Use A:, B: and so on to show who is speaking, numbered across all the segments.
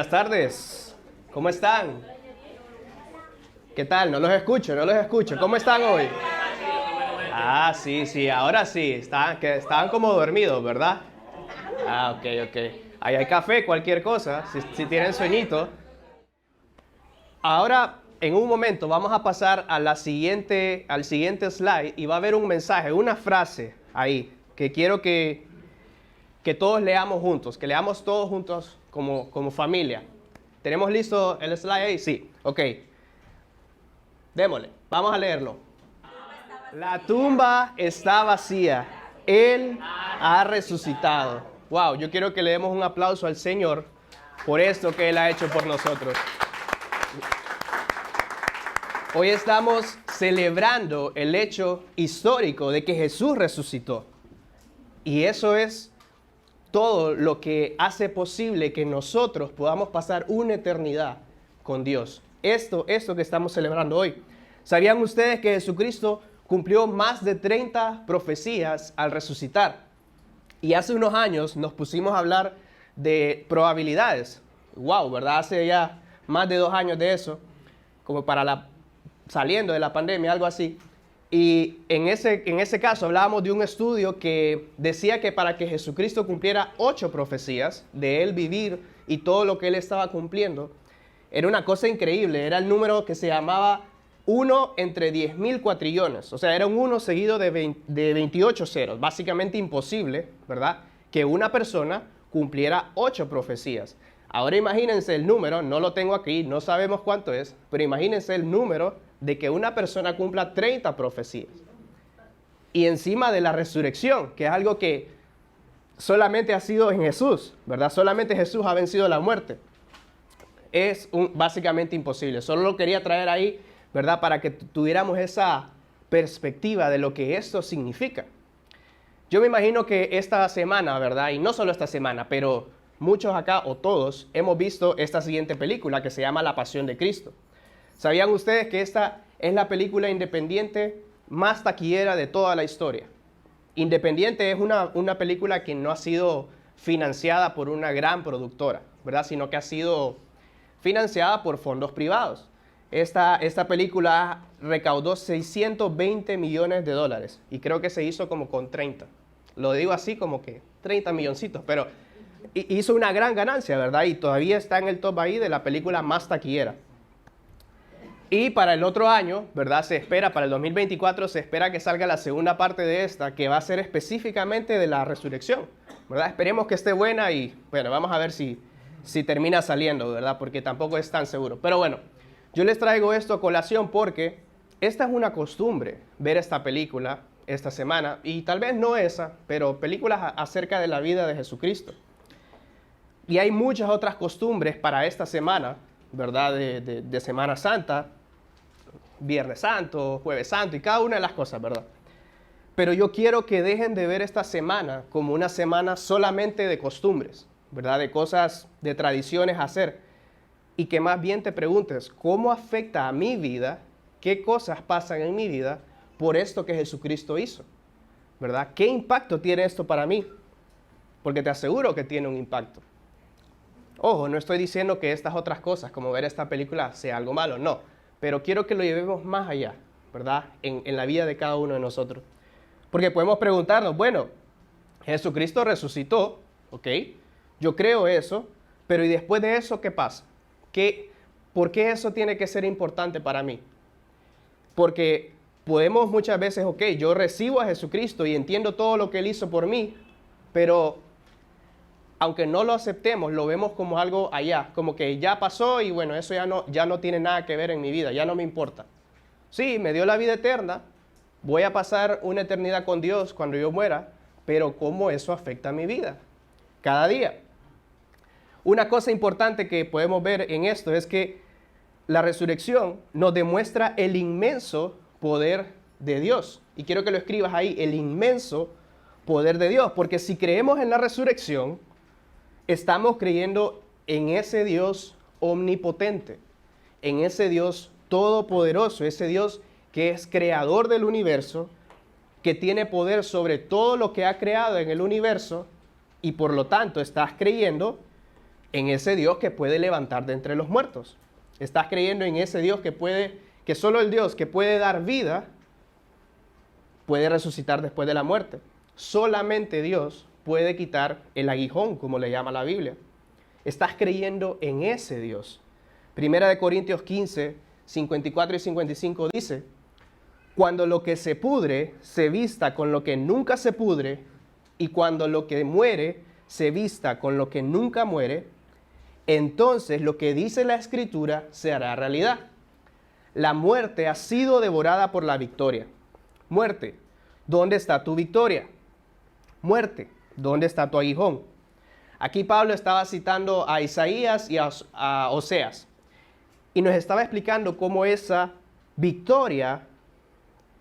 A: Buenas tardes, ¿cómo están? ¿Qué tal? No los escucho. ¿Cómo están hoy? Ah, sí, ahora sí, estaban como dormidos, ¿verdad? Ah, ok. Ahí hay café, cualquier cosa, si tienen sueñito. Ahora, en un momento, vamos a pasar a al siguiente slide y va a haber un mensaje, una frase ahí, que quiero que todos leamos juntos, que leamos todos juntos como familia. ¿Tenemos listo el slide ahí? Sí, ok. Démosle, vamos a leerlo. La tumba está vacía, Él ha resucitado. Wow, yo quiero que le demos un aplauso al Señor por esto que Él ha hecho por nosotros. Hoy estamos celebrando el hecho histórico de que Jesús resucitó. Y eso es todo lo que hace posible que nosotros podamos pasar una eternidad con Dios. Esto que estamos celebrando hoy. ¿Sabían ustedes que Jesucristo cumplió más de 30 profecías al resucitar? Y hace unos años nos pusimos a hablar de probabilidades. Wow, ¿verdad? Hace ya más de 2 años de eso, como saliendo de la pandemia, algo así. Y en ese caso hablábamos de un estudio que decía que para que Jesucristo cumpliera 8 profecías, de Él vivir y todo lo que Él estaba cumpliendo, era una cosa increíble. Era el número que se llamaba 1 entre 10.000 cuatrillones. O sea, era un 1 seguido de 28 ceros. Básicamente imposible, ¿verdad? Que una persona cumpliera 8 profecías. Ahora imagínense el número, no lo tengo aquí, no sabemos cuánto es, pero imagínense el número de que una persona cumpla 30 profecías. Y encima de la resurrección, que es algo que solamente ha sido en Jesús, ¿verdad? Solamente Jesús ha vencido la muerte. Es básicamente imposible. Solo lo quería traer ahí, ¿verdad? Para que tuviéramos esa perspectiva de lo que esto significa. Yo me imagino que esta semana, ¿verdad? Y no solo esta semana, pero muchos acá o todos hemos visto esta siguiente película que se llama La Pasión de Cristo. ¿Sabían ustedes que esta es la película independiente más taquillera de toda la historia? Independiente es una película que no ha sido financiada por una gran productora, ¿verdad? Sino que ha sido financiada por fondos privados. Esta película recaudó 620 millones de dólares y creo que se hizo como con 30. Lo digo así como que 30 milloncitos, pero hizo una gran ganancia, ¿verdad? Y todavía está en el top ahí de la película más taquillera. Y para el otro año, ¿verdad? Para el 2024, se espera que salga la segunda parte de esta, que va a ser específicamente de la resurrección, ¿verdad? Esperemos que esté buena y, bueno, vamos a ver si termina saliendo, ¿verdad? Porque tampoco es tan seguro. Pero bueno, yo les traigo esto a colación porque esta es una costumbre, ver esta película esta semana, y tal vez no esa, pero películas acerca de la vida de Jesucristo. Y hay muchas otras costumbres para esta semana, ¿verdad? De Semana Santa, Viernes Santo, Jueves Santo y cada una de las cosas, ¿verdad? Pero yo quiero que dejen de ver esta semana como una semana solamente de costumbres, ¿verdad? De cosas, de tradiciones a hacer. Y que más bien te preguntes, ¿cómo afecta a mi vida? ¿Qué cosas pasan en mi vida por esto que Jesucristo hizo? ¿Verdad? ¿Qué impacto tiene esto para mí? Porque te aseguro que tiene un impacto. Ojo, no estoy diciendo que estas otras cosas, como ver esta película, sea algo malo, no. Pero quiero que lo llevemos más allá, ¿verdad? En la vida de cada uno de nosotros. Porque podemos preguntarnos, bueno, Jesucristo resucitó, ¿ok? Yo creo eso, pero ¿y después de eso qué pasa? ¿Por qué eso tiene que ser importante para mí? Porque podemos muchas veces, ok, yo recibo a Jesucristo y entiendo todo lo que Él hizo por mí, pero aunque no lo aceptemos, lo vemos como algo allá, como que ya pasó y bueno, eso ya no tiene nada que ver en mi vida, ya no me importa. Sí, me dio la vida eterna, voy a pasar una eternidad con Dios cuando yo muera, pero ¿cómo eso afecta a mi vida? Cada día. Una cosa importante que podemos ver en esto es que la resurrección nos demuestra el inmenso poder de Dios. Y quiero que lo escribas ahí, el inmenso poder de Dios, porque si creemos en la resurrección, estamos creyendo en ese Dios omnipotente, en ese Dios todopoderoso, ese Dios que es creador del universo, que tiene poder sobre todo lo que ha creado en el universo, y por lo tanto estás creyendo en ese Dios que puede levantar de entre los muertos. Estás creyendo en ese Dios que solo el Dios que puede dar vida, puede resucitar después de la muerte. Solamente Dios puede quitar el aguijón, como le llama la Biblia. Estás creyendo en ese Dios. Primera de Corintios 15, 54 y 55 dice: cuando lo que se pudre se vista con lo que nunca se pudre, y cuando lo que muere se vista con lo que nunca muere, entonces lo que dice la Escritura se hará realidad. La muerte ha sido devorada por la victoria. Muerte, ¿dónde está tu victoria? Muerte, ¿dónde está tu aguijón? Aquí Pablo estaba citando a Isaías y a Oseas, y nos estaba explicando cómo esa victoria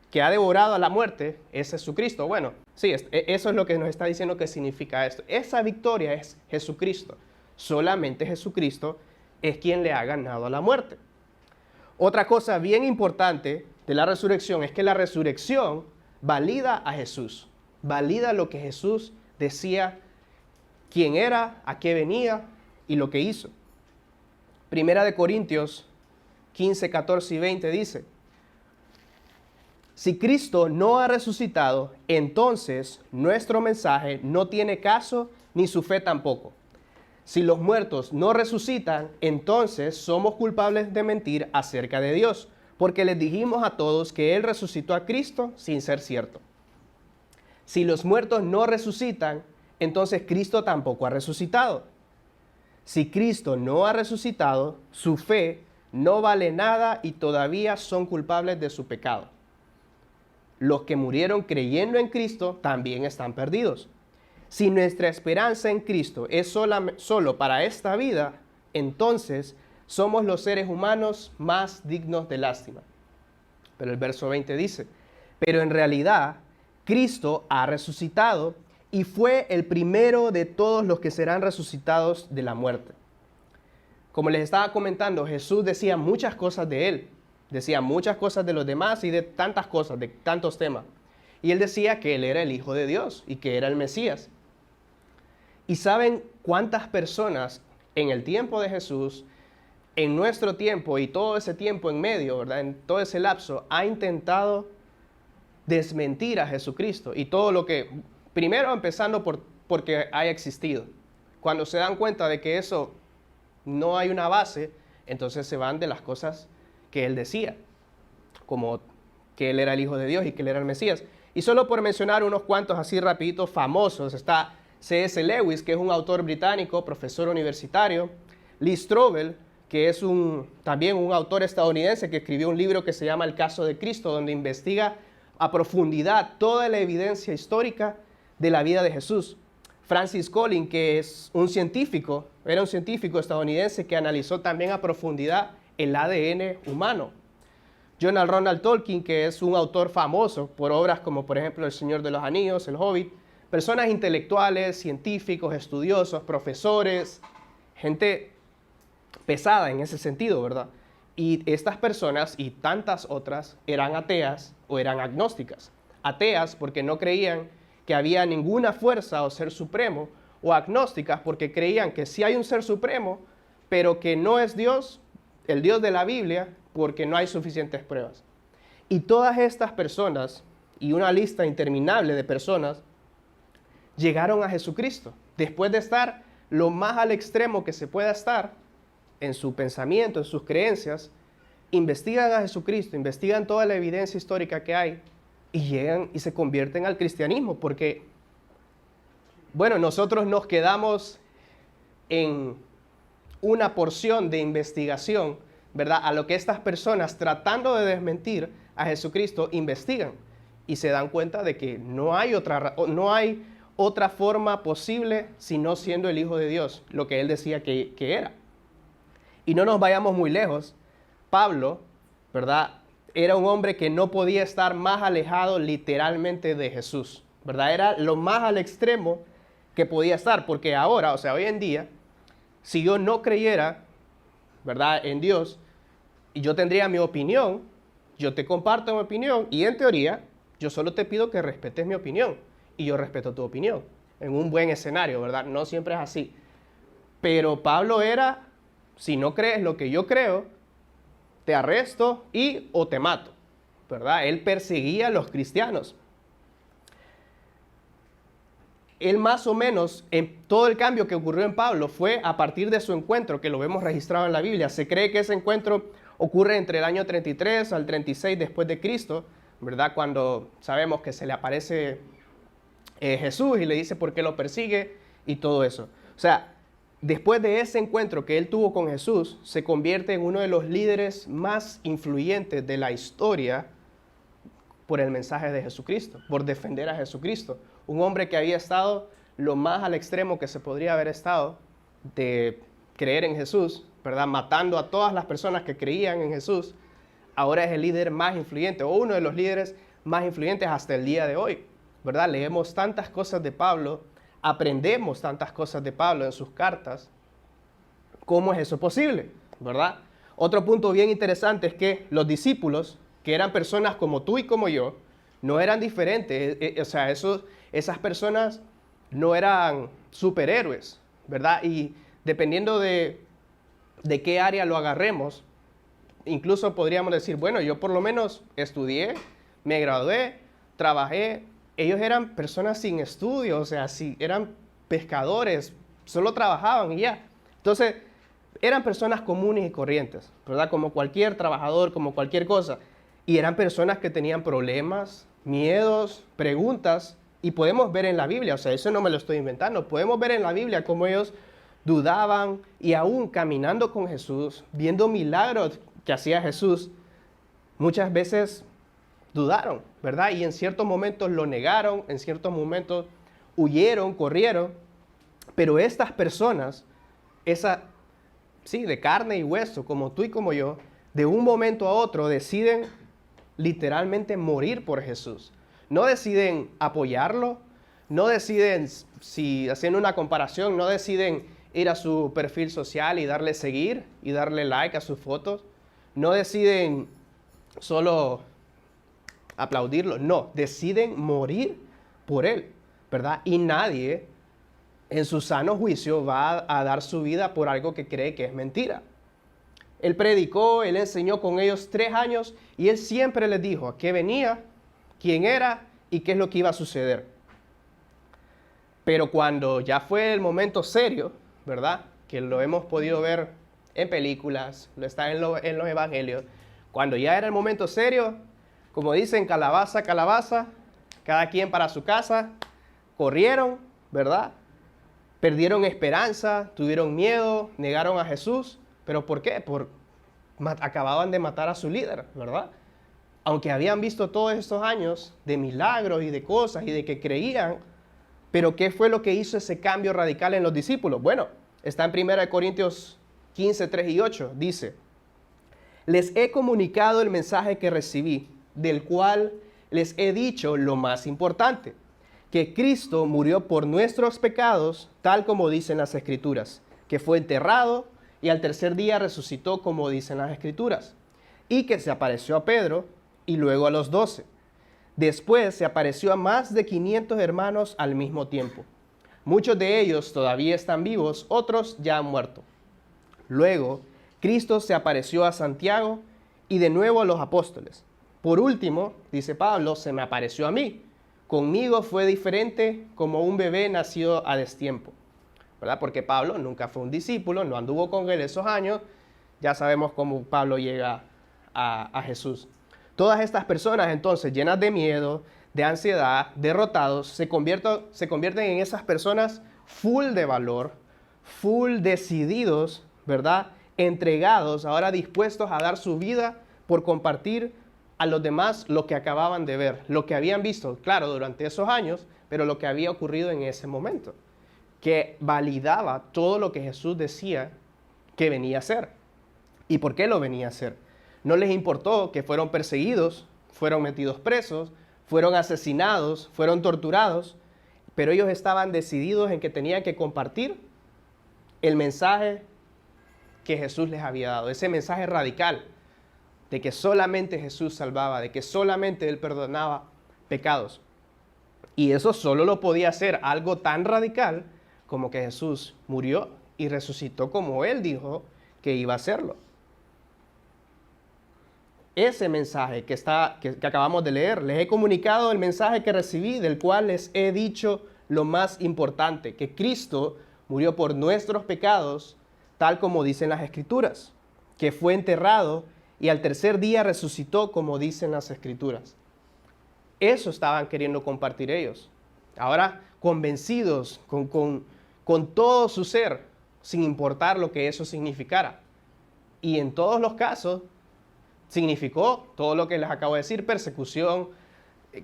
A: que ha devorado a la muerte es Jesucristo. Bueno, sí, eso es lo que nos está diciendo que significa esto. Esa victoria es Jesucristo. Solamente Jesucristo es quien le ha ganado a la muerte. Otra cosa bien importante de la resurrección es que la resurrección valida a Jesús. Valida lo que Jesús decía, quién era, a qué venía y lo que hizo. Primera de Corintios 15, 14 y 20 dice: si Cristo no ha resucitado, entonces nuestro mensaje no tiene caso, ni su fe tampoco. Si los muertos no resucitan, entonces somos culpables de mentir acerca de Dios, porque les dijimos a todos que Él resucitó a Cristo sin ser cierto. Si los muertos no resucitan, entonces Cristo tampoco ha resucitado. Si Cristo no ha resucitado, su fe no vale nada y todavía son culpables de su pecado. Los que murieron creyendo en Cristo también están perdidos. Si nuestra esperanza en Cristo es solo para esta vida, entonces somos los seres humanos más dignos de lástima. Pero el verso 20 dice: pero en realidad Cristo ha resucitado y fue el primero de todos los que serán resucitados de la muerte. Como les estaba comentando, Jesús decía muchas cosas de Él. Decía muchas cosas de los demás y de tantas cosas, de tantos temas. Y Él decía que Él era el Hijo de Dios y que era el Mesías. ¿Y saben cuántas personas en el tiempo de Jesús, en nuestro tiempo y todo ese tiempo en medio, ¿verdad? En todo ese lapso, ha intentado desmentir a Jesucristo? Y todo lo que, primero empezando porque haya existido. Cuando se dan cuenta de que eso no hay una base, entonces se van de las cosas que Él decía, como que Él era el Hijo de Dios y que Él era el Mesías. Y solo por mencionar unos cuantos así rapiditos famosos, está C.S. Lewis, que es un autor británico, profesor universitario; Lee Strobel, que es también un autor estadounidense que escribió un libro que se llama El caso de Cristo, donde investiga a profundidad toda la evidencia histórica de la vida de Jesús; Francis Collins, que es era un científico estadounidense que analizó también a profundidad el ADN humano; John Ronald Tolkien, que es un autor famoso por obras como por ejemplo El Señor de los Anillos, El Hobbit; personas intelectuales, científicos, estudiosos, profesores, gente pesada en ese sentido, ¿verdad? Y estas personas y tantas otras eran ateas o eran agnósticas. Ateas porque no creían que había ninguna fuerza o ser supremo, o agnósticas porque creían que sí hay un ser supremo, pero que no es Dios, el Dios de la Biblia, porque no hay suficientes pruebas. Y todas estas personas, y una lista interminable de personas, llegaron a Jesucristo después de estar lo más al extremo que se pueda estar en su pensamiento, en sus creencias. Investigan a Jesucristo, investigan toda la evidencia histórica que hay y llegan y se convierten al cristianismo, porque, bueno, nosotros nos quedamos en una porción de investigación, ¿verdad? A lo que estas personas, tratando de desmentir a Jesucristo, investigan y se dan cuenta de que no hay otra forma posible sino siendo el Hijo de Dios, lo que Él decía que era. Y no nos vayamos muy lejos. Pablo, ¿verdad?, era un hombre que no podía estar más alejado literalmente de Jesús, ¿verdad? Era lo más al extremo que podía estar, porque ahora, o sea, hoy en día, si yo no creyera, ¿verdad?, en Dios, y yo tendría mi opinión, yo te comparto mi opinión, y en teoría, yo solo te pido que respetes mi opinión, y yo respeto tu opinión, en un buen escenario, ¿verdad? No siempre es así. Pero Pablo era, si no crees lo que yo creo, te arresto y o te mato, ¿verdad? Él perseguía a los cristianos. Él más o menos, en todo el cambio que ocurrió en Pablo fue a partir de su encuentro, que lo vemos registrado en la Biblia. Se cree que ese encuentro ocurre entre el año 33 al 36 después de Cristo, ¿verdad? Cuando sabemos que se le aparece Jesús y le dice por qué lo persigue y todo eso. O sea, después de ese encuentro que él tuvo con Jesús, se convierte en uno de los líderes más influyentes de la historia por el mensaje de Jesucristo, por defender a Jesucristo. Un hombre que había estado lo más al extremo que se podría haber estado de creer en Jesús, ¿verdad? Matando a todas las personas que creían en Jesús, ahora es el líder más influyente o uno de los líderes más influyentes hasta el día de hoy, ¿verdad? Leemos tantas cosas de Pablo, aprendemos tantas cosas de Pablo en sus cartas. ¿Cómo es eso posible? ¿Verdad? Otro punto bien interesante es que los discípulos, que eran personas como tú y como yo, no eran diferentes. O sea, esas personas no eran superhéroes, ¿verdad? Y dependiendo de qué área lo agarremos, incluso podríamos decir, bueno, yo por lo menos estudié, me gradué, trabajé. Ellos eran personas sin estudio, o sea, eran pescadores, solo trabajaban y ya. Entonces, eran personas comunes y corrientes, ¿verdad? Como cualquier trabajador, como cualquier cosa. Y eran personas que tenían problemas, miedos, preguntas, y podemos ver en la Biblia, o sea, eso no me lo estoy inventando, podemos ver en la Biblia cómo ellos dudaban y aún caminando con Jesús, viendo milagros que hacía Jesús, muchas veces dudaron, ¿verdad? Y en ciertos momentos lo negaron, en ciertos momentos huyeron, corrieron, pero estas personas, sí, de carne y hueso, como tú y como yo, de un momento a otro deciden literalmente morir por Jesús. No deciden apoyarlo, no deciden, si haciendo una comparación, no deciden ir a su perfil social y darle seguir y darle like a sus fotos. No deciden solo aplaudirlo, no, deciden morir por él, ¿verdad? Y nadie en su sano juicio va a dar su vida por algo que cree que es mentira. Él predicó, él enseñó con ellos 3 años y él siempre les dijo a qué venía, quién era y qué es lo que iba a suceder. Pero cuando ya fue el momento serio, ¿verdad? Que lo hemos podido ver en películas, lo está en los evangelios. Cuando ya era el momento serio, como dicen, calabaza, calabaza, cada quien para su casa, corrieron, ¿verdad? Perdieron esperanza, tuvieron miedo, negaron a Jesús. ¿Pero por qué? Acababan de matar a su líder, ¿verdad? Aunque habían visto todos estos años de milagros y de cosas y de que creían, pero ¿qué fue lo que hizo ese cambio radical en los discípulos? Bueno, está en 1 Corintios 15, 3 y 8, dice: les he comunicado el mensaje que recibí, del cual les he dicho lo más importante, que Cristo murió por nuestros pecados, tal como dicen las Escrituras, que fue enterrado y al tercer día resucitó, como dicen las Escrituras, y que se apareció a Pedro y luego a los 12. Después se apareció a más de 500 hermanos al mismo tiempo. Muchos de ellos todavía están vivos, otros ya han muerto. Luego, Cristo se apareció a Santiago y de nuevo a los apóstoles. Por último, dice Pablo, se me apareció a mí. Conmigo fue diferente como un bebé nacido a destiempo, ¿verdad? Porque Pablo nunca fue un discípulo, no anduvo con él esos años. Ya sabemos cómo Pablo llega a Jesús. Todas estas personas entonces llenas de miedo, de ansiedad, derrotados, se convierten en esas personas full de valor, full decididos, ¿verdad? Entregados, ahora dispuestos a dar su vida por compartir a los demás lo que acababan de ver, lo que habían visto, claro, durante esos años, pero lo que había ocurrido en ese momento, que validaba todo lo que Jesús decía que venía a hacer. ¿Y por qué lo venía a hacer? No les importó que fueron perseguidos, fueron metidos presos, fueron asesinados, fueron torturados, pero ellos estaban decididos en que tenían que compartir el mensaje que Jesús les había dado, ese mensaje radical de que solamente Jesús salvaba, de que solamente Él perdonaba pecados. Y eso solo lo podía hacer algo tan radical como que Jesús murió y resucitó como Él dijo que iba a hacerlo. Ese mensaje que acabamos de leer, les he comunicado el mensaje que recibí, del cual les he dicho lo más importante, que Cristo murió por nuestros pecados, tal como dicen las Escrituras, que fue enterrado y al tercer día resucitó, como dicen las Escrituras. Eso estaban queriendo compartir ellos. Ahora, convencidos con todo su ser, sin importar lo que eso significara. Y en todos los casos, significó todo lo que les acabo de decir: persecución,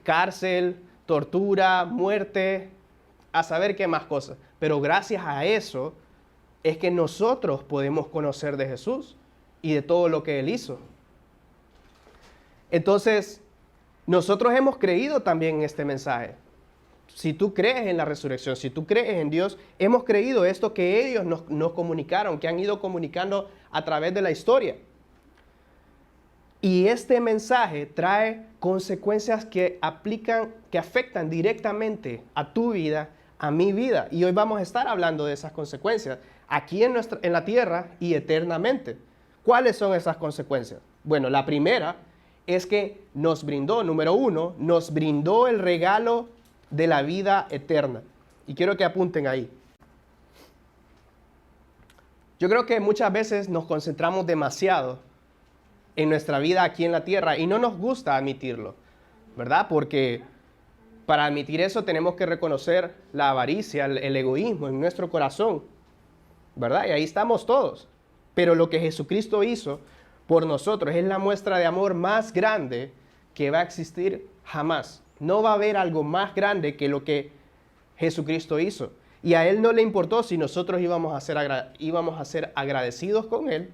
A: cárcel, tortura, muerte, a saber qué más cosas. Pero gracias a eso es que nosotros podemos conocer de Jesús y de todo lo que Él hizo. Entonces, nosotros hemos creído también en este mensaje. Si tú crees en la resurrección, si tú crees en Dios, hemos creído esto que ellos nos comunicaron, que han ido comunicando a través de la historia. Y este mensaje trae consecuencias que afectan directamente a tu vida, a mi vida. Y hoy vamos a estar hablando de esas consecuencias aquí en la tierra y eternamente. ¿Cuáles son esas consecuencias? Bueno, la primera es que número uno, nos brindó el regalo de la vida eterna. Y quiero que apunten ahí. Yo creo que muchas veces nos concentramos demasiado en nuestra vida aquí en la tierra y no nos gusta admitirlo, ¿verdad? Porque para admitir eso tenemos que reconocer la avaricia, el egoísmo en nuestro corazón, ¿verdad? Y ahí estamos todos. Pero lo que Jesucristo hizo por nosotros es la muestra de amor más grande que va a existir jamás. No va a haber algo más grande que lo que Jesucristo hizo. Y a Él no le importó si nosotros íbamos a ser agradecidos con Él,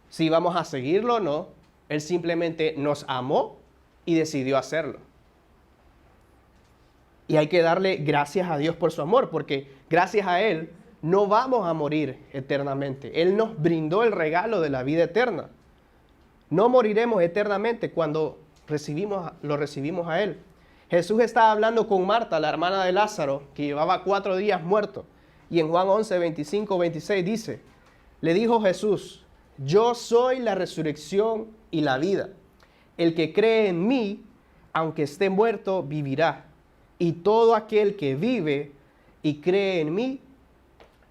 A: si íbamos a seguirlo o no. Él simplemente nos amó y decidió hacerlo. Y hay que darle gracias a Dios por su amor, porque gracias a Él no vamos a morir eternamente. Él nos brindó el regalo de la vida eterna. No moriremos eternamente cuando lo recibimos a Él. Jesús estaba hablando con Marta, la hermana de Lázaro, que llevaba 4 días muerto. Y en Juan 11, 25, 26 dice, le dijo Jesús: yo soy la resurrección y la vida. El que cree en mí, aunque esté muerto, vivirá. Y todo aquel que vive y cree en mí,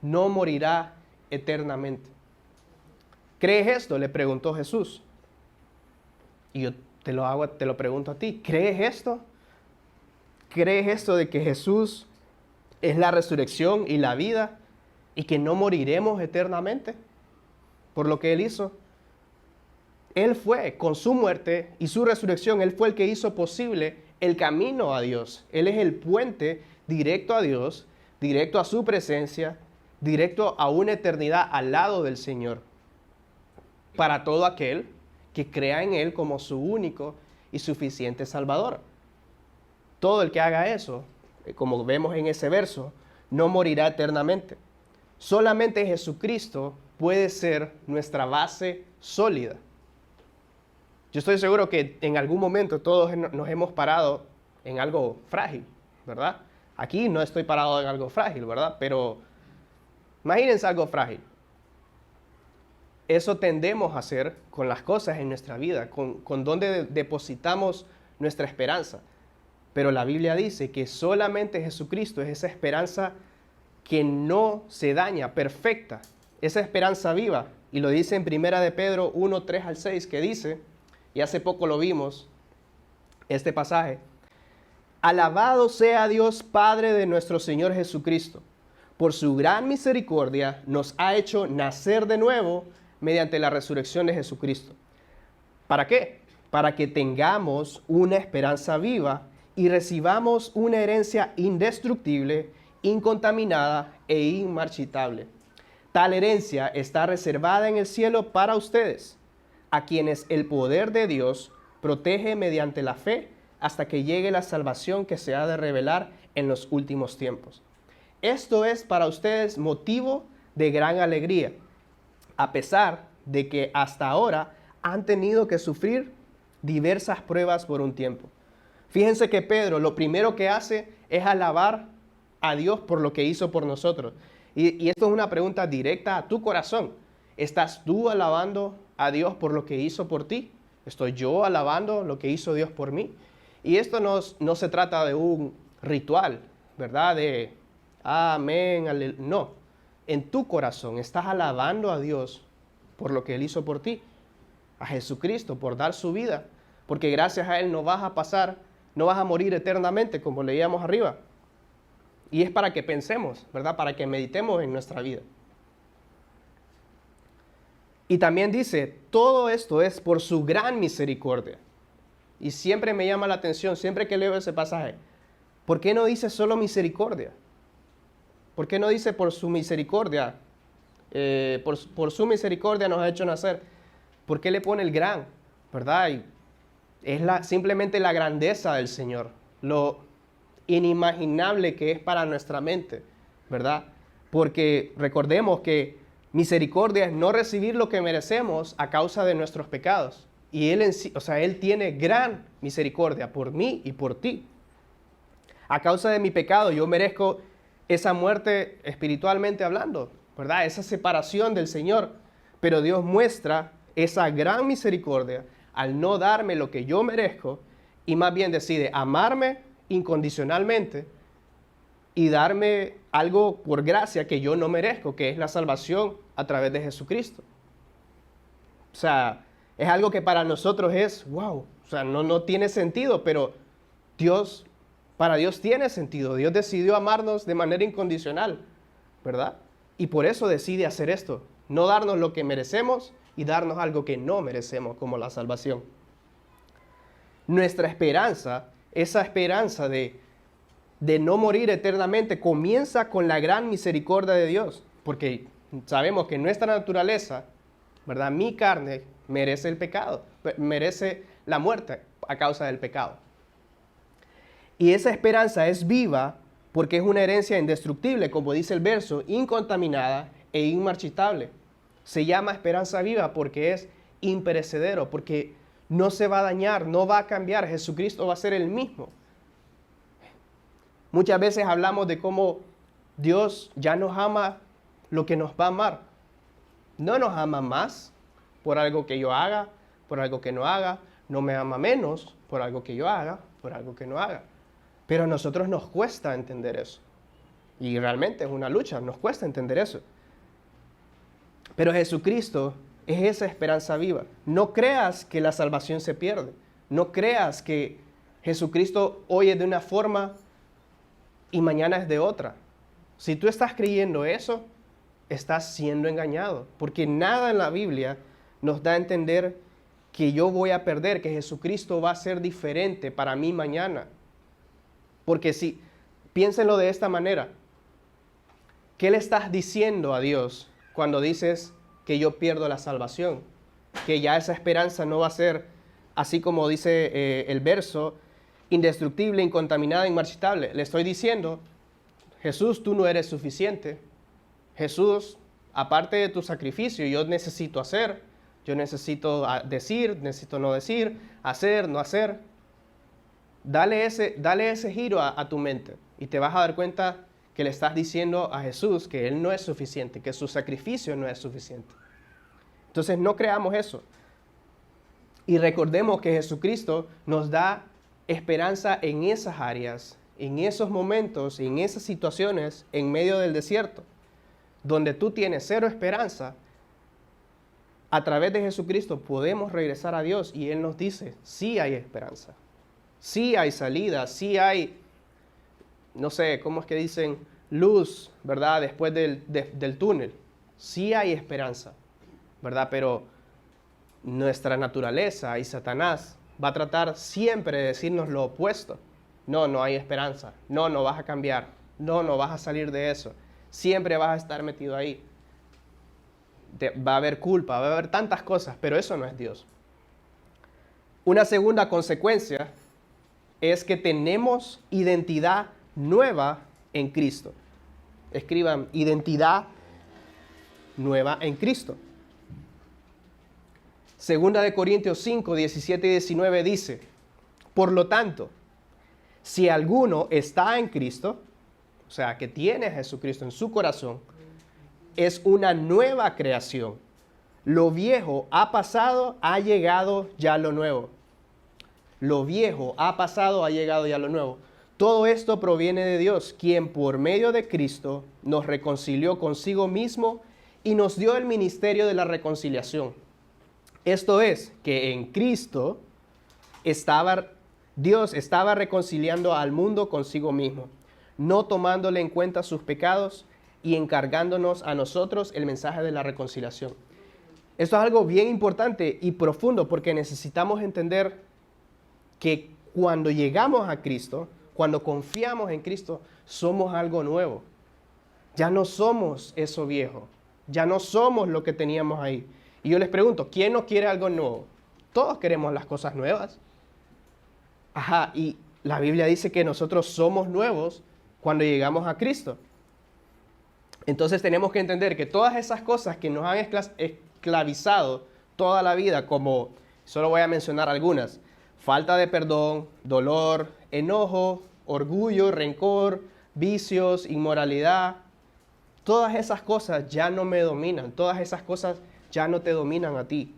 A: no morirá eternamente. ¿Crees esto?, le preguntó Jesús. Y yo te lo pregunto a ti. ¿Crees esto? ¿Crees esto de que Jesús es la resurrección y la vida y que no moriremos eternamente por lo que Él hizo? Él fue, con su muerte y su resurrección, Él fue el que hizo posible el camino a Dios. Él es el puente directo a Dios, directo a su presencia, directo a una eternidad al lado del Señor, para todo aquel que crea en Él como su único y suficiente Salvador. Todo el que haga eso, como vemos en ese verso, no morirá eternamente. Solamente Jesucristo puede ser nuestra base sólida. Yo estoy seguro que en algún momento todos nos hemos parado en algo frágil, ¿verdad? Aquí no estoy parado en algo frágil, ¿verdad? Pero imagínense algo frágil. Eso tendemos a hacer con las cosas en nuestra vida, con donde depositamos nuestra esperanza. Pero la Biblia dice que solamente Jesucristo es esa esperanza que no se daña, perfecta, esa esperanza viva. Y lo dice en 1 de Pedro 1, 3 al 6, que dice, y hace poco lo vimos, este pasaje: alabado sea Dios Padre de nuestro Señor Jesucristo, por su gran misericordia nos ha hecho nacer de nuevo mediante la resurrección de Jesucristo. ¿Para qué? Para que tengamos una esperanza viva y recibamos una herencia indestructible, incontaminada e inmarchitable. Tal herencia está reservada en el cielo para ustedes, a quienes el poder de Dios protege mediante la fe hasta que llegue la salvación que se ha de revelar en los últimos tiempos. Esto es para ustedes motivo de gran alegría, a pesar de que hasta ahora han tenido que sufrir diversas pruebas por un tiempo. Fíjense que Pedro lo primero que hace es alabar a Dios por lo que hizo por nosotros. Y esto es una pregunta directa a tu corazón. ¿Estás tú alabando a Dios por lo que hizo por ti? ¿Estoy yo alabando lo que hizo Dios por mí? Y esto no se trata de un ritual, ¿verdad? De amén, no. En tu corazón estás alabando a Dios por lo que Él hizo por ti, a Jesucristo por dar su vida, porque gracias a Él no vas a morir eternamente, como leíamos arriba. Y es para que pensemos, ¿verdad? Para que meditemos en nuestra vida. Y también dice, todo esto es por su gran misericordia. Y siempre me llama la atención, siempre que leo ese pasaje, ¿por qué no dice solo misericordia? ¿Por qué no dice por su misericordia? Por su misericordia nos ha hecho nacer. ¿Por qué le pone el gran? ¿Verdad? Y es simplemente la grandeza del Señor, lo inimaginable que es para nuestra mente, ¿verdad? Porque recordemos que misericordia es no recibir lo que merecemos a causa de nuestros pecados. Y Él Él tiene gran misericordia por mí y por ti. A causa de mi pecado yo merezco esa muerte espiritualmente hablando, ¿verdad? Esa separación del Señor. Pero Dios muestra esa gran misericordia al no darme lo que yo merezco y más bien decide amarme incondicionalmente y darme algo por gracia que yo no merezco, que es la salvación a través de Jesucristo. O sea, es algo que para nosotros es, wow, o sea, no tiene sentido, pero para Dios tiene sentido. Dios decidió amarnos de manera incondicional, ¿verdad? Y por eso decide hacer esto, no darnos lo que merecemos y darnos algo que no merecemos, como la salvación. Nuestra esperanza, esa esperanza de no morir eternamente, comienza con la gran misericordia de Dios, porque sabemos que nuestra naturaleza, ¿verdad? Mi carne merece el pecado, merece la muerte a causa del pecado. Y esa esperanza es viva porque es una herencia indestructible, como dice el verso, incontaminada e inmarchitable. Se llama esperanza viva porque es imperecedero, porque no se va a dañar, no va a cambiar. Jesucristo va a ser el mismo. Muchas veces hablamos de cómo Dios ya nos ama lo que nos va a amar. No nos ama más por algo que yo haga, por algo que no haga. No me ama menos por algo que yo haga, por algo que no haga. Pero a nosotros nos cuesta entender eso. Y realmente es una lucha, nos cuesta entender eso. Pero Jesucristo es esa esperanza viva. No creas que la salvación se pierde. No creas que Jesucristo hoy es de una forma y mañana es de otra. Si tú estás creyendo eso, estás siendo engañado. Porque nada en la Biblia nos da a entender que yo voy a perder, que Jesucristo va a ser diferente para mí mañana. Porque si, piénsenlo de esta manera. ¿Qué le estás diciendo a Dios cuando dices que yo pierdo la salvación? Que ya esa esperanza no va a ser, así como dice el verso, indestructible, incontaminada, inmarchitable. Le estoy diciendo, Jesús, tú no eres suficiente. Jesús, aparte de tu sacrificio, yo necesito hacer, yo necesito decir, necesito no decir, hacer, no hacer. Dale ese giro a tu mente y te vas a dar cuenta que le estás diciendo a Jesús que Él no es suficiente, que su sacrificio no es suficiente. Entonces no creamos eso. Y recordemos que Jesucristo nos da esperanza en esas áreas, en esos momentos, en esas situaciones en medio del desierto, donde tú tienes cero esperanza. A través de Jesucristo podemos regresar a Dios y Él nos dice, sí hay esperanza. Sí hay salida, sí hay, no sé, ¿cómo es que dicen? Luz, ¿verdad? Después del túnel. Sí hay esperanza, ¿verdad? Pero nuestra naturaleza y Satanás va a tratar siempre de decirnos lo opuesto. No, no hay esperanza. No, no vas a cambiar. No, no vas a salir de eso. Siempre vas a estar metido ahí. Va a haber culpa, va a haber tantas cosas, pero eso no es Dios. Una segunda consecuencia es que tenemos identidad nueva en Cristo. Escriban, identidad nueva en Cristo. Segunda de Corintios 5, 17 y 19 dice, por lo tanto, si alguno está en Cristo, o sea, que tiene a Jesucristo en su corazón, es una nueva creación. Lo viejo ha pasado, ha llegado ya lo nuevo. Lo viejo ha pasado, ha llegado ya lo nuevo. Todo esto proviene de Dios, quien por medio de Cristo nos reconcilió consigo mismo y nos dio el ministerio de la reconciliación. Esto es, que en Cristo Dios estaba reconciliando al mundo consigo mismo, no tomándole en cuenta sus pecados y encargándonos a nosotros el mensaje de la reconciliación. Esto es algo bien importante y profundo porque necesitamos entender que cuando llegamos a Cristo, cuando confiamos en Cristo, somos algo nuevo. Ya no somos eso viejo. Ya no somos lo que teníamos ahí. Y yo les pregunto, ¿quién no quiere algo nuevo? Todos queremos las cosas nuevas. Ajá, y la Biblia dice que nosotros somos nuevos cuando llegamos a Cristo. Entonces tenemos que entender que todas esas cosas que nos han esclavizado toda la vida, como solo voy a mencionar algunas: falta de perdón, dolor, enojo, orgullo, rencor, vicios, inmoralidad. Todas esas cosas ya no me dominan. Todas esas cosas ya no te dominan a ti.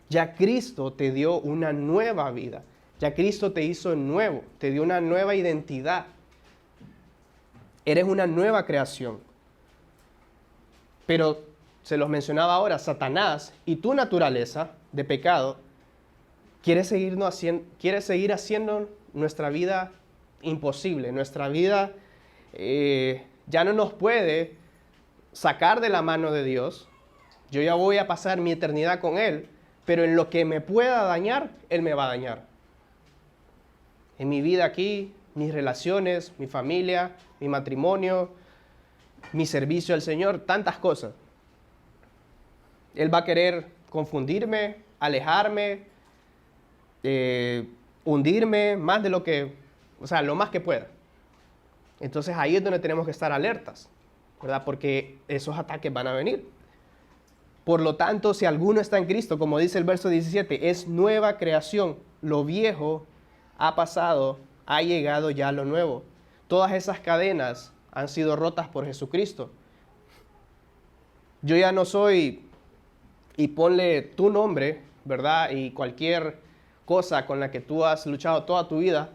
A: Ya Cristo te dio una nueva vida. Ya Cristo te hizo nuevo. Te dio una nueva identidad. Eres una nueva creación. Pero, se los mencionaba ahora, Satanás y tu naturaleza de pecado quiere seguir haciendo nuestra vida imposible. Nuestra vida ya no nos puede sacar de la mano de Dios. Yo ya voy a pasar mi eternidad con Él, pero en lo que me pueda dañar, Él me va a dañar. En mi vida aquí, mis relaciones, mi familia, mi matrimonio, mi servicio al Señor, tantas cosas. Él va a querer confundirme, alejarme, hundirme más de lo más que pueda. Entonces ahí es donde tenemos que estar alertas, ¿verdad? Porque esos ataques van a venir. Por lo tanto, si alguno está en Cristo, como dice el verso 17, es nueva creación. Lo viejo ha pasado, ha llegado ya lo nuevo. Todas esas cadenas han sido rotas por Jesucristo. Yo ya no soy, y ponle tu nombre, ¿verdad? Y cualquier cosa con la que tú has luchado toda tu vida.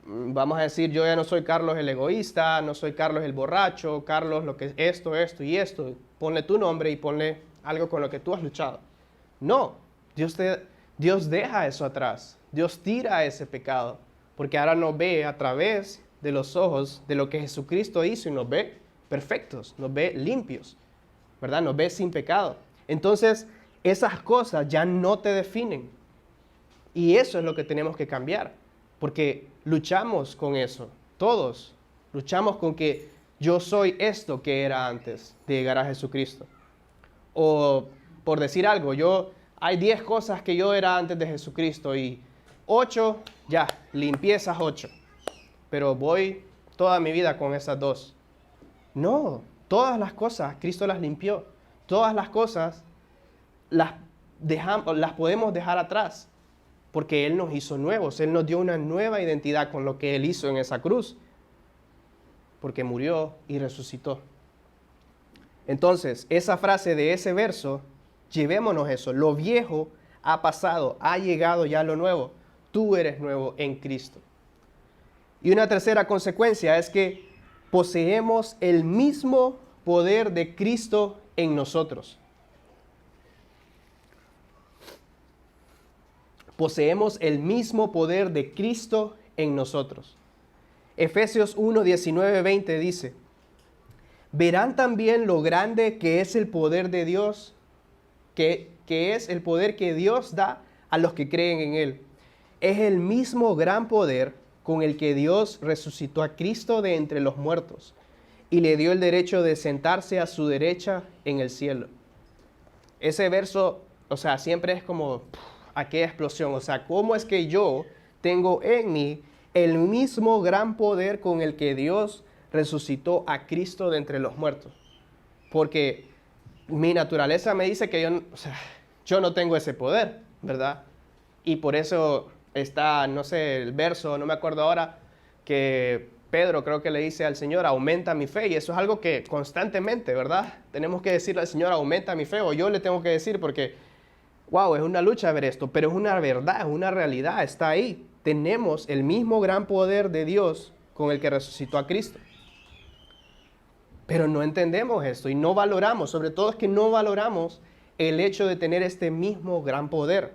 A: Vamos a decir, yo ya no soy Carlos el egoísta, no soy Carlos el borracho, Carlos lo que es esto y esto. Ponle tu nombre y ponle algo con lo que tú has luchado. No, Dios deja eso atrás. Dios tira ese pecado, porque ahora nos ve a través de los ojos de lo que Jesucristo hizo y nos ve perfectos, nos ve limpios, ¿verdad? Nos ve sin pecado. Entonces, esas cosas ya no te definen. Y eso es lo que tenemos que cambiar, porque luchamos con eso. Todos luchamos con que yo soy esto que era antes de llegar a Jesucristo. O por decir algo, hay 10 cosas que yo era antes de Jesucristo y 8, ya, limpié esas 8. Pero voy toda mi vida con esas 2. No, todas las cosas Cristo las limpió. Todas las cosas las podemos dejar atrás, porque Él nos hizo nuevos. Él nos dio una nueva identidad con lo que Él hizo en esa cruz, porque murió y resucitó. Entonces, esa frase de ese verso, llevémonos eso. Lo viejo ha pasado, ha llegado ya lo nuevo. Tú eres nuevo en Cristo. Y una tercera consecuencia es que poseemos el mismo poder de Cristo en nosotros. Poseemos el mismo poder de Cristo en nosotros. Efesios 1, 19, 20 dice: verán también lo grande que es el poder de Dios, que es el poder que Dios da a los que creen en Él. Es el mismo gran poder con el que Dios resucitó a Cristo de entre los muertos y le dio el derecho de sentarse a su derecha en el cielo. Ese verso, siempre es como aquella explosión. ¿Cómo es que yo tengo en mí el mismo gran poder con el que Dios resucitó a Cristo de entre los muertos? Porque mi naturaleza me dice que yo no tengo ese poder, ¿verdad? Y por eso está, el verso, no me acuerdo ahora, que Pedro creo que le dice al Señor, aumenta mi fe, y eso es algo que constantemente, ¿verdad? Tenemos que decirle al Señor, aumenta mi fe, o yo le tengo que decir porque, wow, es una lucha ver esto, pero es una verdad, es una realidad, está ahí. Tenemos el mismo gran poder de Dios con el que resucitó a Cristo. Pero no entendemos esto y no valoramos, sobre todo es que no valoramos el hecho de tener este mismo gran poder.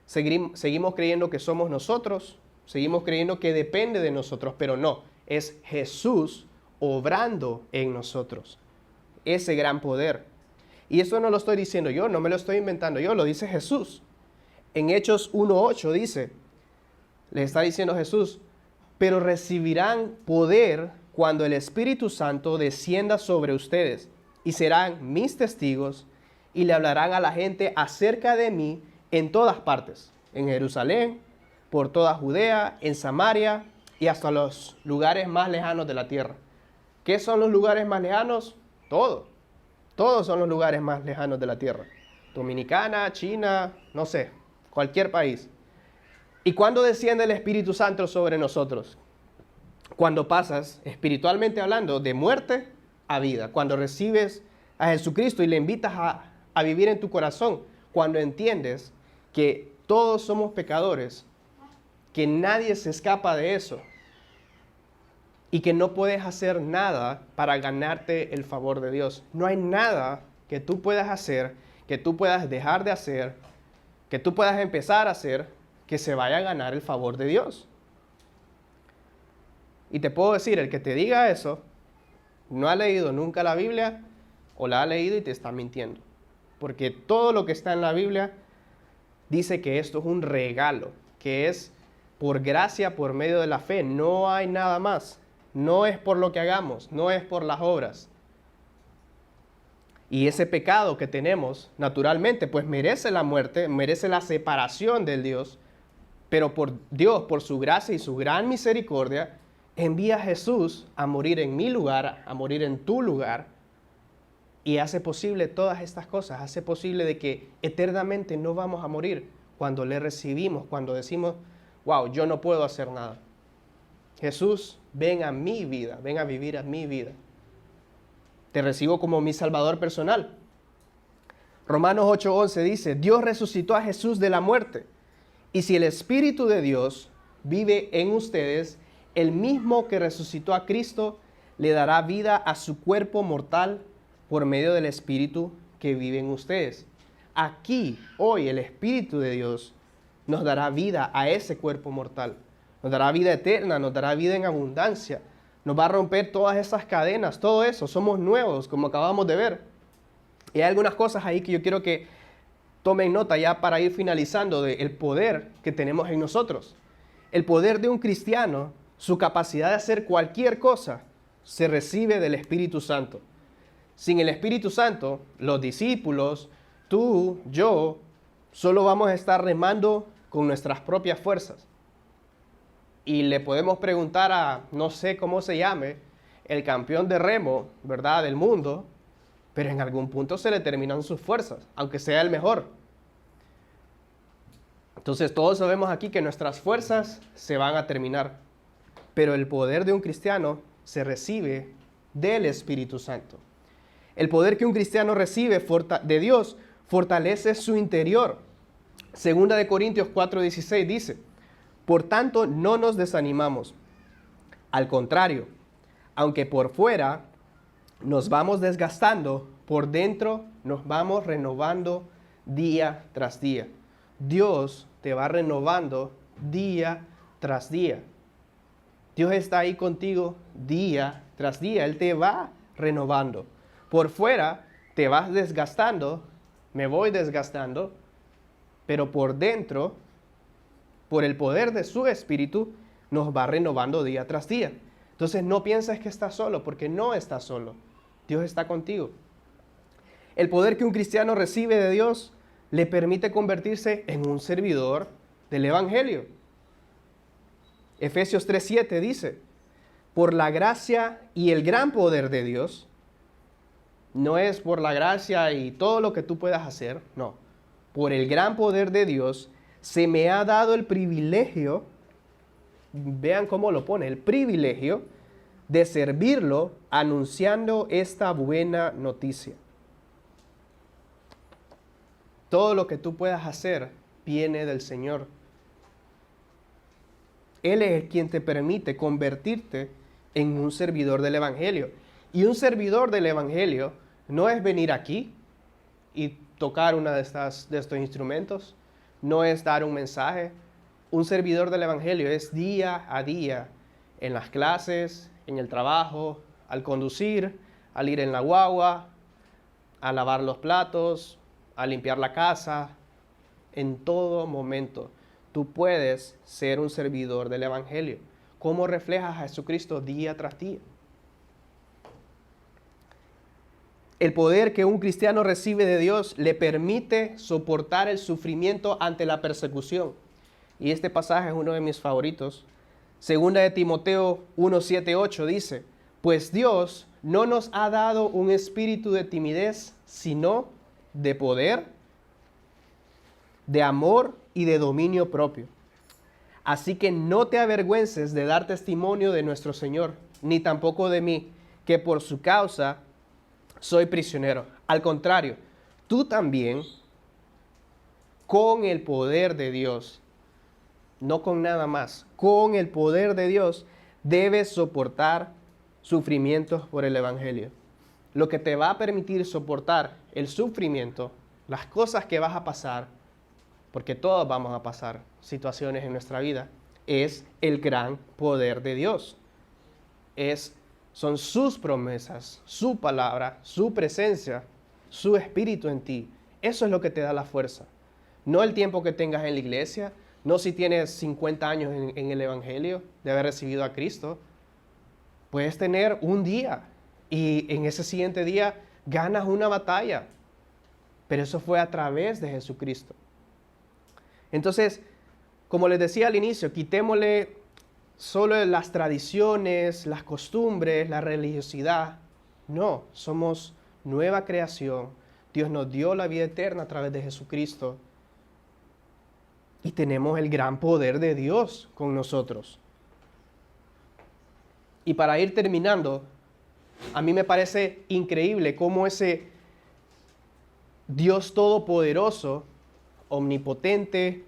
A: Seguimos creyendo que somos nosotros, seguimos creyendo que depende de nosotros, pero no, es Jesús obrando en nosotros, ese gran poder. Y eso no lo estoy diciendo yo, no me lo estoy inventando yo, lo dice Jesús. En Hechos 1:8 dice, le está diciendo Jesús, pero recibirán poder cuando el Espíritu Santo descienda sobre ustedes, y serán mis testigos, y le hablarán a la gente acerca de mí en todas partes, en Jerusalén, por toda Judea, en Samaria, y hasta los lugares más lejanos de la tierra. ¿Qué son los lugares más lejanos? Todos son los lugares más lejanos de la tierra. Dominicana, China, no sé, cualquier país. ¿Y cuándo desciende el Espíritu Santo sobre nosotros? Cuando pasas, espiritualmente hablando, de muerte a vida. Cuando recibes a Jesucristo y le invitas a vivir en tu corazón. Cuando entiendes que todos somos pecadores, que nadie se escapa de eso y que no puedes hacer nada para ganarte el favor de Dios. No hay nada que tú puedas hacer, que tú puedas dejar de hacer, que tú puedas empezar a hacer, que se vaya a ganar el favor de Dios. Y te puedo decir, el que te diga eso, no ha leído nunca la Biblia o la ha leído y te está mintiendo. Porque todo lo que está en la Biblia dice que esto es un regalo, que es por gracia, por medio de la fe. No hay nada más. No es por lo que hagamos, no es por las obras. Y ese pecado que tenemos, naturalmente, pues merece la muerte, merece la separación del Dios. Pero por Dios, por su gracia y su gran misericordia, envía a Jesús a morir en mi lugar, a morir en tu lugar, y hace posible todas estas cosas, hace posible de que eternamente no vamos a morir cuando le recibimos, cuando decimos, wow, yo no puedo hacer nada. Jesús, ven a mi vida, ven a vivir a mi vida. Te recibo como mi Salvador personal. Romanos 8:11 dice, Dios resucitó a Jesús de la muerte, y si el Espíritu de Dios vive en ustedes, el mismo que resucitó a Cristo le dará vida a su cuerpo mortal por medio del Espíritu que vive en ustedes. Aquí, hoy, el Espíritu de Dios nos dará vida a ese cuerpo mortal. Nos dará vida eterna, nos dará vida en abundancia. Nos va a romper todas esas cadenas, todo eso. Somos nuevos, como acabamos de ver. Y hay algunas cosas ahí que yo quiero que tomen nota ya para ir finalizando del poder que tenemos en nosotros. El poder de un cristiano, su capacidad de hacer cualquier cosa, se recibe del Espíritu Santo. Sin el Espíritu Santo, los discípulos, tú, yo, solo vamos a estar remando con nuestras propias fuerzas. Y le podemos preguntar a, no sé cómo se llame, el campeón de remo, ¿verdad?, del mundo, pero en algún punto se le terminan sus fuerzas, aunque sea el mejor. Entonces todos sabemos aquí que nuestras fuerzas se van a terminar, pero el poder de un cristiano se recibe del Espíritu Santo. El poder que un cristiano recibe de Dios fortalece su interior. Segunda de Corintios 4:16 dice, por tanto no nos desanimamos. Al contrario, aunque por fuera nos vamos desgastando, por dentro nos vamos renovando día tras día. Dios te va renovando día tras día. Dios está ahí contigo día tras día. Él te va renovando. Por fuera te vas desgastando, me voy desgastando, pero por dentro, por el poder de su Espíritu, nos va renovando día tras día. Entonces no pienses que estás solo, porque no estás solo. Dios está contigo. El poder que un cristiano recibe de Dios le permite convertirse en un servidor del Evangelio. Efesios 3:7 dice, por la gracia y el gran poder de Dios, no es por la gracia y todo lo que tú puedas hacer, no. Por el gran poder de Dios, se me ha dado el privilegio, vean cómo lo pone, el privilegio de servirlo anunciando esta buena noticia. Todo lo que tú puedas hacer viene del Señor. Él es el quien te permite convertirte en un servidor del Evangelio. Y un servidor del Evangelio no es venir aquí y tocar uno de estos instrumentos, no es dar un mensaje. Un servidor del Evangelio es día a día, en las clases, en el trabajo, al conducir, al ir en la guagua, a lavar los platos, a limpiar la casa. En todo momento, tú puedes ser un servidor del Evangelio. ¿Cómo reflejas a Jesucristo día tras día? El poder que un cristiano recibe de Dios le permite soportar el sufrimiento ante la persecución. Y este pasaje es uno de mis favoritos. Segunda de Timoteo 1, 7, 8 dice, pues Dios no nos ha dado un espíritu de timidez, sino de poder, de amor y de dominio propio. Así que no te avergüences de dar testimonio de nuestro Señor, ni tampoco de mí, que por su causa soy prisionero. Al contrario, tú también, con el poder de Dios, no con nada más, con el poder de Dios, debes soportar sufrimientos por el Evangelio. Lo que te va a permitir soportar el sufrimiento, las cosas que vas a pasar, porque todos vamos a pasar situaciones en nuestra vida, es el gran poder de Dios. Son sus promesas, su palabra, su presencia, su espíritu en ti. Eso es lo que te da la fuerza. No el tiempo que tengas en la iglesia, no si tienes 50 años en el Evangelio de haber recibido a Cristo. Puedes tener un día y en ese siguiente día ganas una batalla. Pero eso fue a través de Jesucristo. Entonces, como les decía al inicio, quitémosle solo las tradiciones, las costumbres, la religiosidad. No, somos nueva creación. Dios nos dio la vida eterna a través de Jesucristo. Y tenemos el gran poder de Dios con nosotros. Y para ir terminando, a mí me parece increíble cómo ese Dios todopoderoso, omnipotente,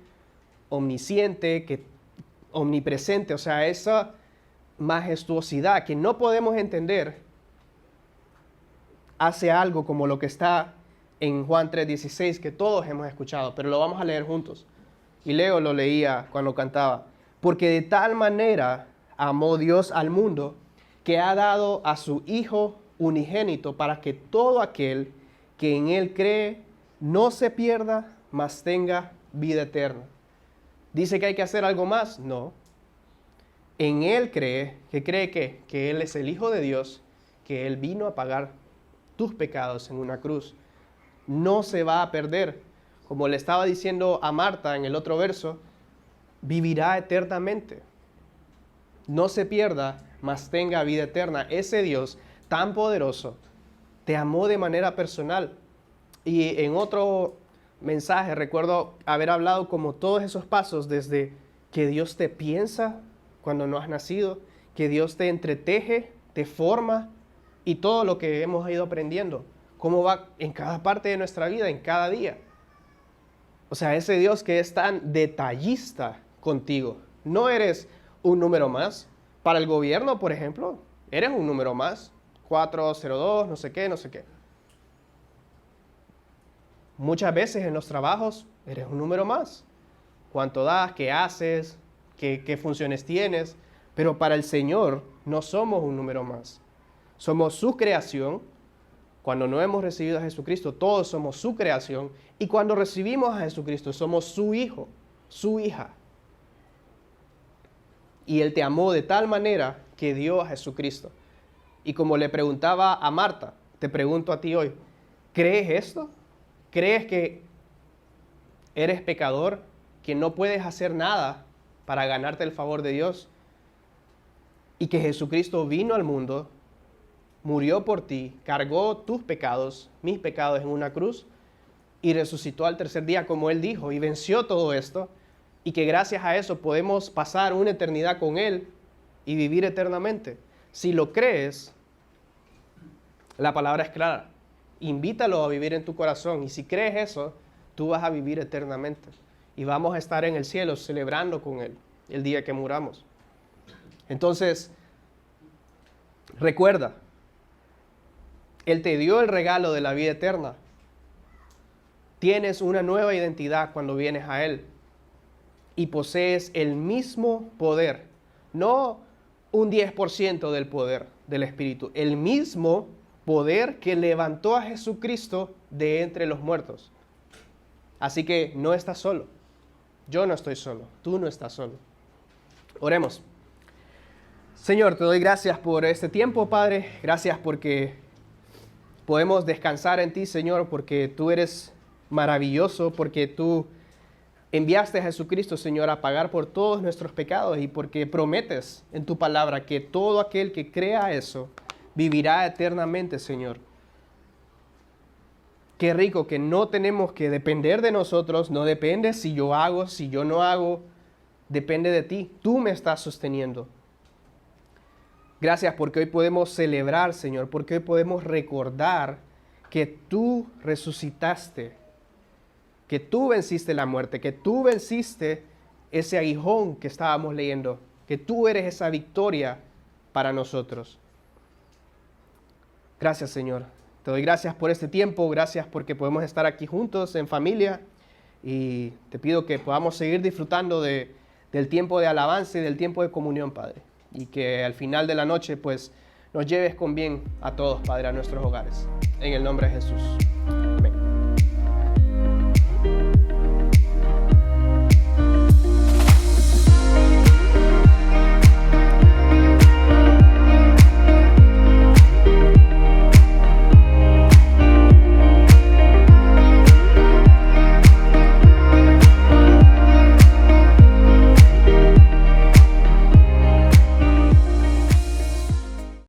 A: omnisciente, omnipresente, o sea, esa majestuosidad que no podemos entender, hace algo como lo que está en Juan 3:16, que todos hemos escuchado, pero lo vamos a leer juntos. Y Leo lo leía cuando cantaba. Porque de tal manera amó Dios al mundo, que ha dado a su Hijo unigénito para que todo aquel que en Él cree no se pierda, mas tenga vida eterna. ¿Dice que hay que hacer algo más? No. En Él cree, que Él es el Hijo de Dios, que Él vino a pagar tus pecados en una cruz. No se va a perder. Como le estaba diciendo a Marta en el otro verso, vivirá eternamente. No se pierda, mas tenga vida eterna. Ese Dios tan poderoso te amó de manera personal. Y en otro mensaje recuerdo haber hablado como todos esos pasos desde que Dios te piensa cuando no has nacido, que Dios te entreteje, te forma y todo lo que hemos ido aprendiendo. Cómo va en cada parte de nuestra vida, en cada día. O sea, ese Dios que es tan detallista contigo. No eres un número más. Para el gobierno, por ejemplo, eres un número más. 402, no sé qué, no sé qué. Muchas veces en los trabajos eres un número más. Cuánto das, qué haces, qué funciones tienes. Pero para el Señor no somos un número más. Somos su creación. Cuando no hemos recibido a Jesucristo, todos somos su creación. Y cuando recibimos a Jesucristo, somos su hijo, su hija. Y Él te amó de tal manera que dio a Jesucristo. Y como le preguntaba a Marta, te pregunto a ti hoy, ¿crees esto? ¿Crees que eres pecador, que no puedes hacer nada para ganarte el favor de Dios? Y que Jesucristo vino al mundo, murió por ti, cargó tus pecados, mis pecados en una cruz y resucitó al tercer día como Él dijo y venció todo esto y que gracias a eso podemos pasar una eternidad con Él y vivir eternamente. Si lo crees, la palabra es clara. Invítalo a vivir en tu corazón. Y si crees eso, tú vas a vivir eternamente. Y vamos a estar en el cielo celebrando con Él el día que muramos. Entonces, recuerda, Él te dio el regalo de la vida eterna. Tienes una nueva identidad cuando vienes a Él. Y posees el mismo poder. No un 10% del poder del Espíritu. El mismo poder que levantó a Jesucristo de entre los muertos. Así que no estás solo. Yo no estoy solo. Tú no estás solo. Oremos. Señor, te doy gracias por este tiempo, Padre. Gracias porque podemos descansar en ti, Señor, porque tú eres maravilloso, porque tú enviaste a Jesucristo, Señor, a pagar por todos nuestros pecados y porque prometes en tu palabra que todo aquel que crea eso vivirá eternamente, Señor. Qué rico que no tenemos que depender de nosotros, no depende si yo hago, si yo no hago, depende de ti. Tú me estás sosteniendo. Gracias porque hoy podemos celebrar, Señor, porque hoy podemos recordar que tú resucitaste, que tú venciste la muerte, que tú venciste ese aguijón que estábamos leyendo, que tú eres esa victoria para nosotros. Gracias, Señor. Te doy gracias por este tiempo, gracias porque podemos estar aquí juntos en familia y te pido que podamos seguir disfrutando del tiempo de alabanza y del tiempo de comunión, Padre. Y que al final de la noche, pues, nos lleves con bien a todos, Padre, a nuestros hogares. En el nombre de Jesús. Amén.